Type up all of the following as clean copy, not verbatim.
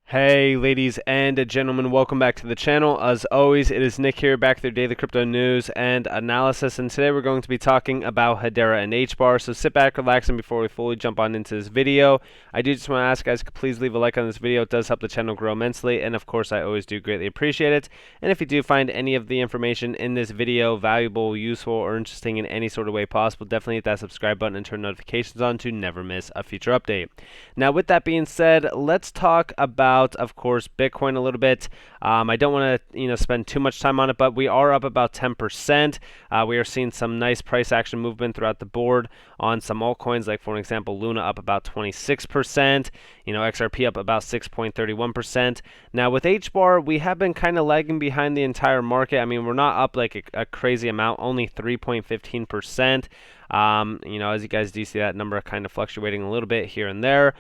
Hey ladies and gentlemen, welcome back to the channel. As always, it is Nick here, back with your daily crypto news and analysis, and today we're going to be talking about Hedera and Hbar'S. So sit back, relax, and before we fully jump on into this video, I do just want to ask guys to please leave a like on this video. It does help the channel grow immensely, and of course I always do greatly appreciate it. And if you do find any of the information in this video valuable, useful, or interesting in any sort of way possible, definitely hit that subscribe button and turn notifications on to never miss a future update. Now with that being said, let's talk about, of course, Bitcoin a little bit. I don't want to spend too much time on it, but we are up about 10%. We are seeing some nice price action movement throughout the board on some altcoins, like for example Luna up about 26%, XRP up about 6.31%. Now with HBAR, we have been kind of lagging behind the entire market. I mean, we're not up like a crazy amount, only 3.15%. As you guys do see, that number kind of fluctuating a little bit here and there.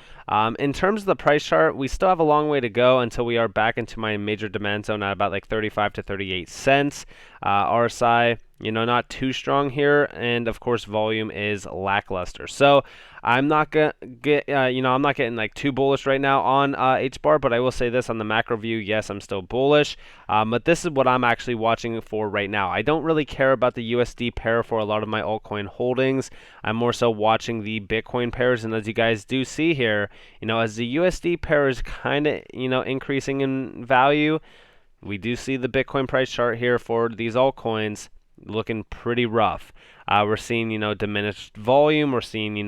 In terms of the price chart, we still have a long way to go until we are back into my major demand zone at about like 35 to 38 cents. RSI, not too strong here, and of course volume is lackluster. So I'm not gonna get, I'm not getting like too bullish right now on HBAR, but I will say this on the macro view, yes, I'm still bullish. But this is what I'm actually watching for right now. I don't really care about the USD pair for a lot of my altcoin holdings. I'm more so watching the Bitcoin pairs, and as you guys do see here, as the USD pair is kind of, increasing in value, we do see the Bitcoin price chart here for these altcoins looking pretty rough. We're seeing, diminished volume. We're seeing, the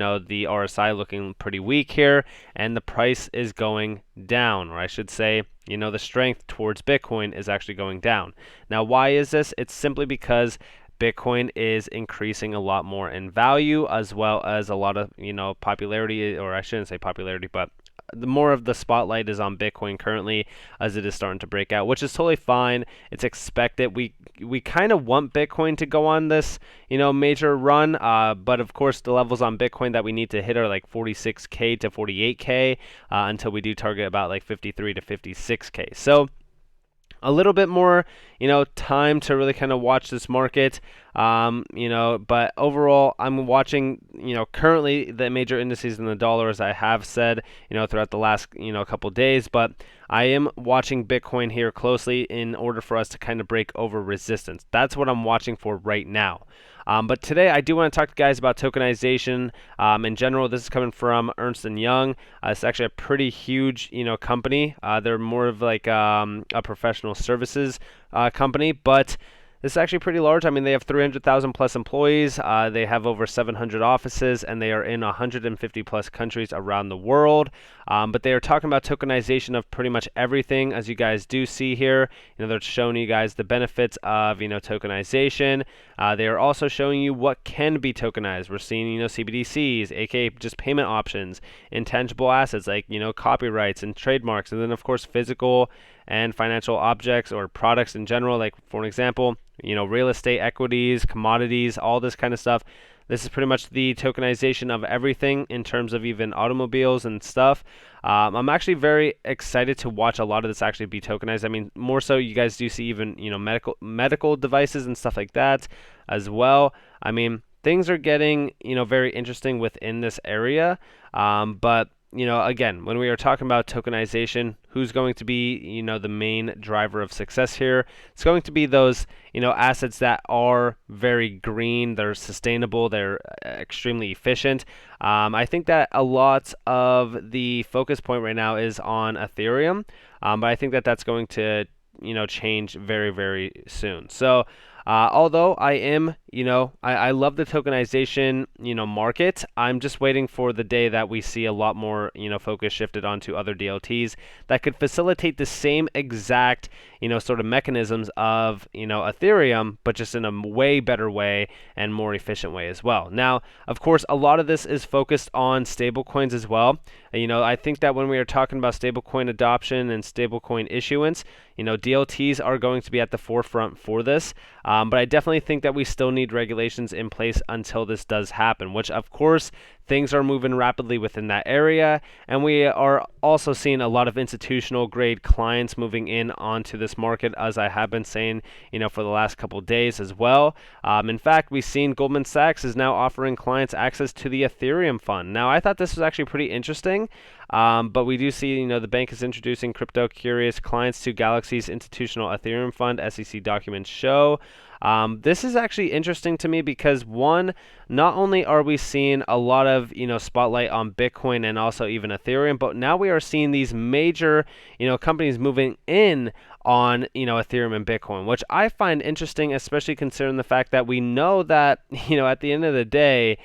RSI looking pretty weak here, and the price is going down, or I should say, the strength towards Bitcoin is actually going down. Now, why is this? It's simply because Bitcoin is increasing a lot more in value, as well as a lot of, popularity, or I shouldn't say popularity, but the more of the spotlight is on Bitcoin currently, as it is starting to break out, which is totally fine. It's expected. We kind of want Bitcoin to go on this, major run, but of course the levels on Bitcoin that we need to hit are like 46K to 48K until we do target about like 53 to 56K. So a little bit more, time to really kind of watch this market. But overall, I'm watching, currently the major indices in the dollar, as I have said, throughout the last, couple days. But I am watching Bitcoin here closely in order for us to kind of break over resistance. That's what I'm watching for right now. But today I do want to talk to you guys about tokenization. In general, this is coming from Ernst & Young. It's actually a pretty huge, company. They're more of like a professional services company, but this is actually pretty large. I mean, they have 300,000 plus employees. They have over 700 offices, and they are in 150 plus countries around the world. But they are talking about tokenization of pretty much everything, as you guys do see here. They're showing you guys the benefits of, tokenization. They are also showing you what can be tokenized. We're seeing, CBDCs, aka just payment options, intangible assets like, copyrights and trademarks, and then of course physical and financial objects or products in general, like for example, real estate, equities, commodities, all this kind of stuff. This is pretty much the tokenization of everything in terms of even automobiles and stuff. I'm actually very excited to watch a lot of this actually be tokenized. I mean, more so you guys do see even, medical devices and stuff like that as well. I mean, things are getting, very interesting within this area. But again, when we are talking about tokenization, who's going to be, the main driver of success here? It's going to be those, assets that are very green, they're sustainable, they're extremely efficient. I think that a lot of the focus point right now is on Ethereum, but I think that that's going to, change very, very soon. So, although I am, I love the tokenization, market. I'm just waiting for the day that we see a lot more, focus shifted onto other DLTs that could facilitate the same exact, sort of mechanisms of, Ethereum, but just in a way better way and more efficient way as well. Now, of course, a lot of this is focused on stablecoins as well. I think that when we are talking about stablecoin adoption and stablecoin issuance, DLTs are going to be at the forefront for this. But I definitely think that we still need regulations in place until this does happen, which of course things are moving rapidly within that area, and we are also seeing a lot of institutional grade clients moving in onto this market, as I have been saying, for the last couple of days as well. In fact, we've seen Goldman Sachs is now offering clients access to the Ethereum fund. Now, I thought this was actually pretty interesting. But we do see, the bank is introducing crypto-curious clients to Galaxy's institutional Ethereum fund, SEC documents show. This is actually interesting to me because, one, not only are we seeing a lot of, spotlight on Bitcoin and also even Ethereum, but now we are seeing these major, companies moving in on, Ethereum and Bitcoin, which I find interesting, especially considering the fact that we know that, at the end of the day,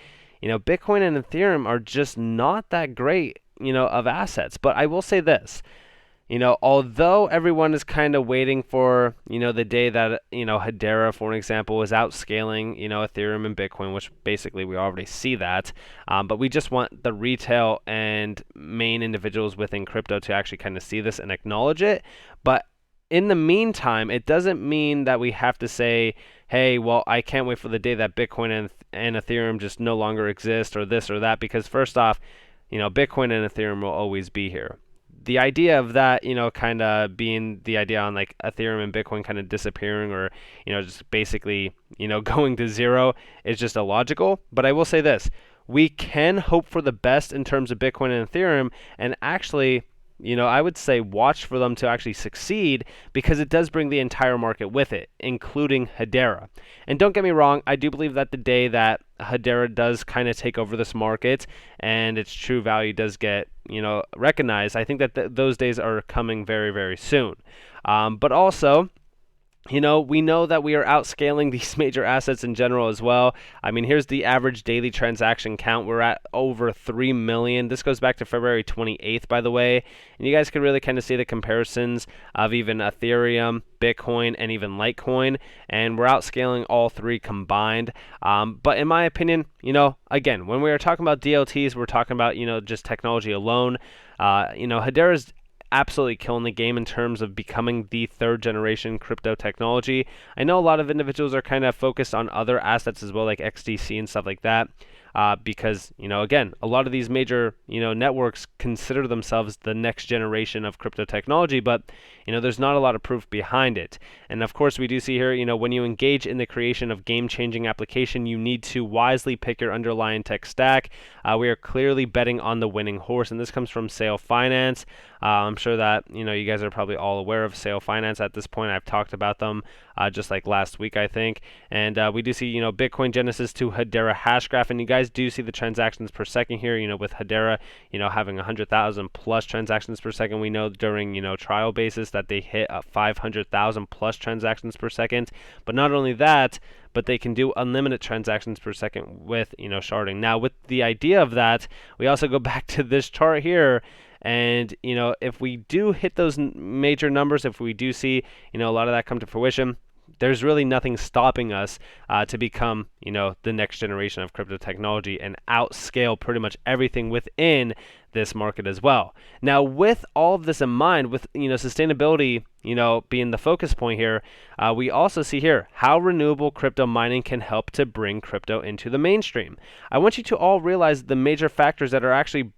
Bitcoin and Ethereum are just not that great, of assets. But I will say this, although everyone is kind of waiting for, the day that, Hedera, for an example, is outscaling, Ethereum and Bitcoin, which basically we already see that. But we just want the retail and main individuals within crypto to actually kind of see this and acknowledge it. But in the meantime, it doesn't mean that we have to say, hey, well, I can't wait for the day that Bitcoin and Ethereum just no longer exist or this or that, because first off, Bitcoin and Ethereum will always be here. The idea of that, kind of being the idea on like Ethereum and Bitcoin kind of disappearing or, just basically, going to zero is just illogical. But I will say this, we can hope for the best in terms of Bitcoin and Ethereum, and actually, I would say watch for them to actually succeed because it does bring the entire market with it, including Hedera. And don't get me wrong, I do believe that the day that Hedera does kind of take over this market and its true value does get, recognized, I think that those days are coming very, very soon. But also, we know that we are outscaling these major assets in general as well. I mean, here's the average daily transaction count. We're at over 3 million. This goes back to February 28th, by the way. And you guys can really kind of see the comparisons of even Ethereum, Bitcoin, and even Litecoin. And we're outscaling all three combined. But in my opinion, again, when we are talking about DLTs, we're talking about, just technology alone. Hedera's absolutely killing the game in terms of becoming the third generation crypto technology. I know a lot of individuals are kind of focused on other assets as well, like XDC and stuff like that, because, again, a lot of these major, networks consider themselves the next generation of crypto technology, but, there's not a lot of proof behind it. And of course, we do see here, when you engage in the creation of game-changing application, you need to wisely pick your underlying tech stack. We are clearly betting on the winning horse, and this comes from Sale Finance. I'm sure that, you guys are probably all aware of Sale Finance at this point. I've talked about them just like last week, I think. And we do see, Bitcoin Genesis to Hedera Hashgraph, and you guys do see the transactions per second here, with Hedera, having 100,000 plus transactions per second. We know during, trial basis that they hit 500,000 plus transactions per second. But not only that, but they can do unlimited transactions per second with, sharding. Now, with the idea of that, we also go back to this chart here. And, if we do hit those major numbers, if we do see, a lot of that come to fruition, there's really nothing stopping us to become, the next generation of crypto technology and outscale pretty much everything within this market as well. Now, with all of this in mind, with, sustainability, being the focus point here, we also see here how renewable crypto mining can help to bring crypto into the mainstream. I want you to all realize the major factors that are actually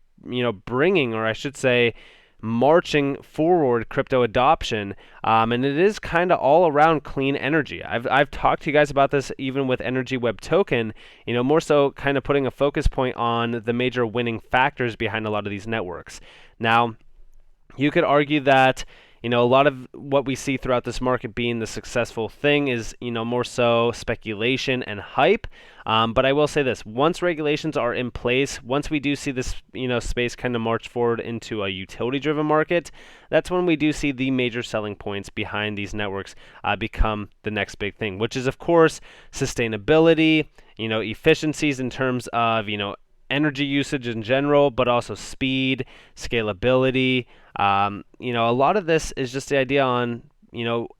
bringing, or I should say, marching forward crypto adoption, and it is kind of all around clean energy. I've talked to you guys about this even with Energy Web Token, more so kind of putting a focus point on the major winning factors behind a lot of these networks. Now, you could argue that a lot of what we see throughout this market being the successful thing is, more so speculation and hype. But I will say this, once regulations are in place, once we do see this, space kind of march forward into a utility-driven market, that's when we do see the major selling points behind these networks become the next big thing, which is, of course, sustainability, efficiencies in terms of, energy usage in general, but also speed, scalability. A lot of this is just the idea on,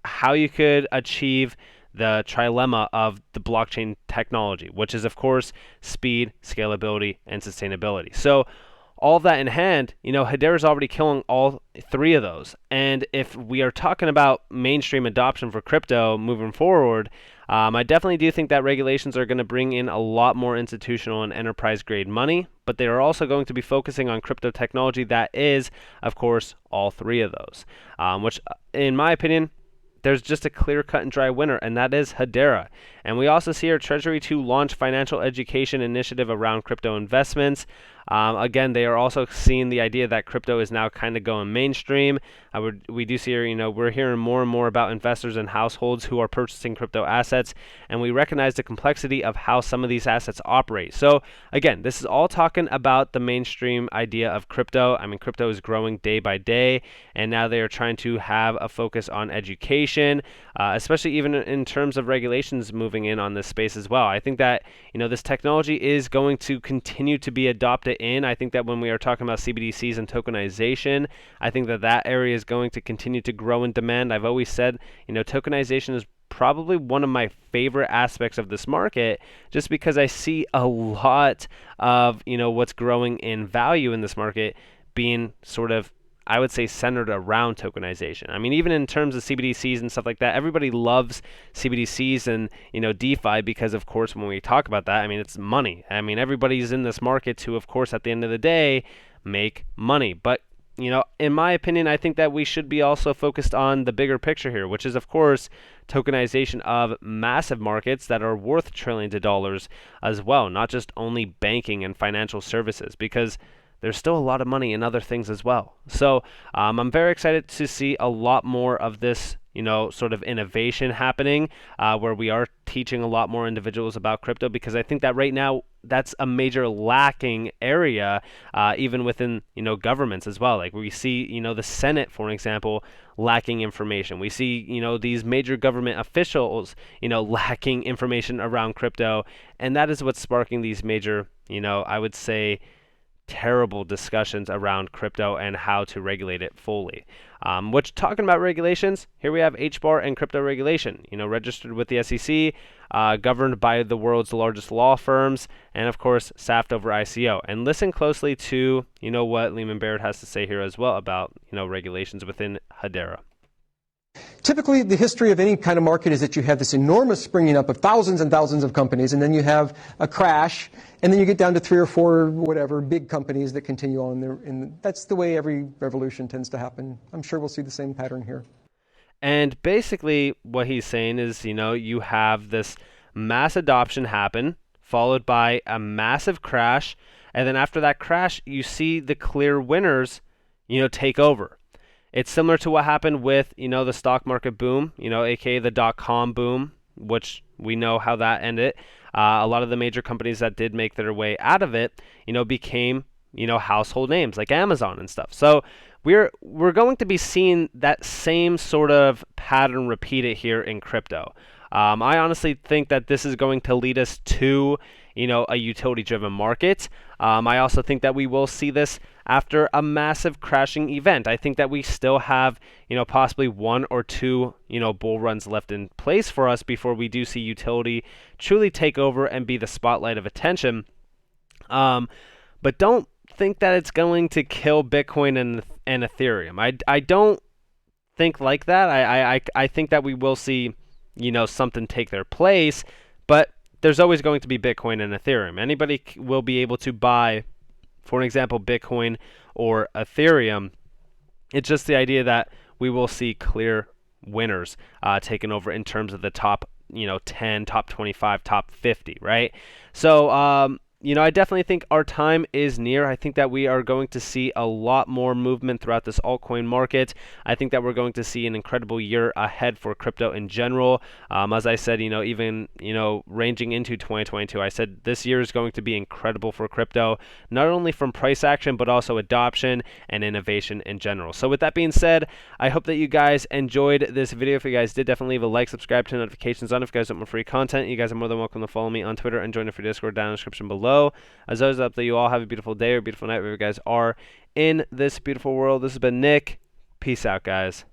how you could achieve the trilemma of the blockchain technology, which is, of course, speed, scalability, and sustainability. So all of that in hand, Hedera is already killing all three of those. And if we are talking about mainstream adoption for crypto moving forward, I definitely do think that regulations are going to bring in a lot more institutional and enterprise grade money, but they are also going to be focusing on crypto technology that is, of course, all three of those, which, in my opinion, there's just a clear cut and dry winner, and that is Hedera. And we also see our Treasury to launch financial education initiative around crypto investments. Again, they are also seeing the idea that crypto is now kind of going mainstream. We do see, we're hearing more and more about investors and households who are purchasing crypto assets, and we recognize the complexity of how some of these assets operate. So again, this is all talking about the mainstream idea of crypto. I mean, crypto is growing day by day, and now they are trying to have a focus on education, especially even in terms of regulations moving in on this space as well. I think that this technology is going to continue to be adopted in. I think that when we are talking about CBDCs and tokenization, I think that that area is going to continue to grow in demand. I've always said, tokenization is probably one of my favorite aspects of this market, just because I see a lot of what's growing in value in this market being sort of, I would say, centered around tokenization. I mean, even in terms of CBDCs and stuff like that, everybody loves CBDCs and DeFi because, of course, when we talk about that, I mean, it's money. I mean, everybody's in this market to, of course, at the end of the day, make money. But in my opinion, I think that we should be also focused on the bigger picture here, which is, of course, tokenization of massive markets that are worth trillions of dollars as well, not just only banking and financial services, because there's still a lot of money in other things as well. So I'm very excited to see a lot more of this, sort of innovation happening, where we are teaching a lot more individuals about crypto, because I think that right now that's a major lacking area, even within governments as well. Like we see the Senate, for example, lacking information. We see these major government officials lacking information around crypto, and that is what's sparking these major I would say terrible discussions around crypto and how to regulate it fully. Which, talking about regulations, here we have Hbar and crypto regulation, registered with the SEC, governed by the world's largest law firms, and of course, SAFT over ICO. And listen closely to, what Lehman Baird has to say here as well about, regulations within Hedera. Typically, the history of any kind of market is that you have this enormous springing up of thousands and thousands of companies, and then you have a crash, and then you get down to 3 or 4, whatever, big companies that continue on there. And that's the way every revolution tends to happen. I'm sure we'll see the same pattern here. And basically, what he's saying is, you have this mass adoption happen, followed by a massive crash, and then after that crash, you see the clear winners, take over. It's similar to what happened with, the stock market boom, aka the .com boom, which we know how that ended. A lot of the major companies that did make their way out of it, became, household names like Amazon and stuff. So we're going to be seeing that same sort of pattern repeated here in crypto. I honestly think that this is going to lead us to, a utility-driven market. I also think that we will see this after a massive crashing event. I think that we still have, possibly 1 or 2, bull runs left in place for us before we do see utility truly take over and be the spotlight of attention. But don't think that it's going to kill Bitcoin and Ethereum. I don't think like that. I think that we will see, something take their place, but there's always going to be Bitcoin and Ethereum. Anybody will be able to buy, for example, Bitcoin or Ethereum. It's just the idea that we will see clear winners taken over in terms of the top, 10, top 25, top 50, right? So, I definitely think our time is near. I think that we are going to see a lot more movement throughout this altcoin market. I think that we're going to see an incredible year ahead for crypto in general. As I said, even, ranging into 2022, I said this year is going to be incredible for crypto, not only from price action, but also adoption and innovation in general. So with that being said, I hope that you guys enjoyed this video. If you guys did, definitely leave a like, subscribe, turn notifications on. If you guys want more free content, you guys are more than welcome to follow me on Twitter and join the free Discord down in the description below. As always, I hope that you all have a beautiful day or beautiful night wherever you guys are in this beautiful world. This has been Nick. Peace out, guys.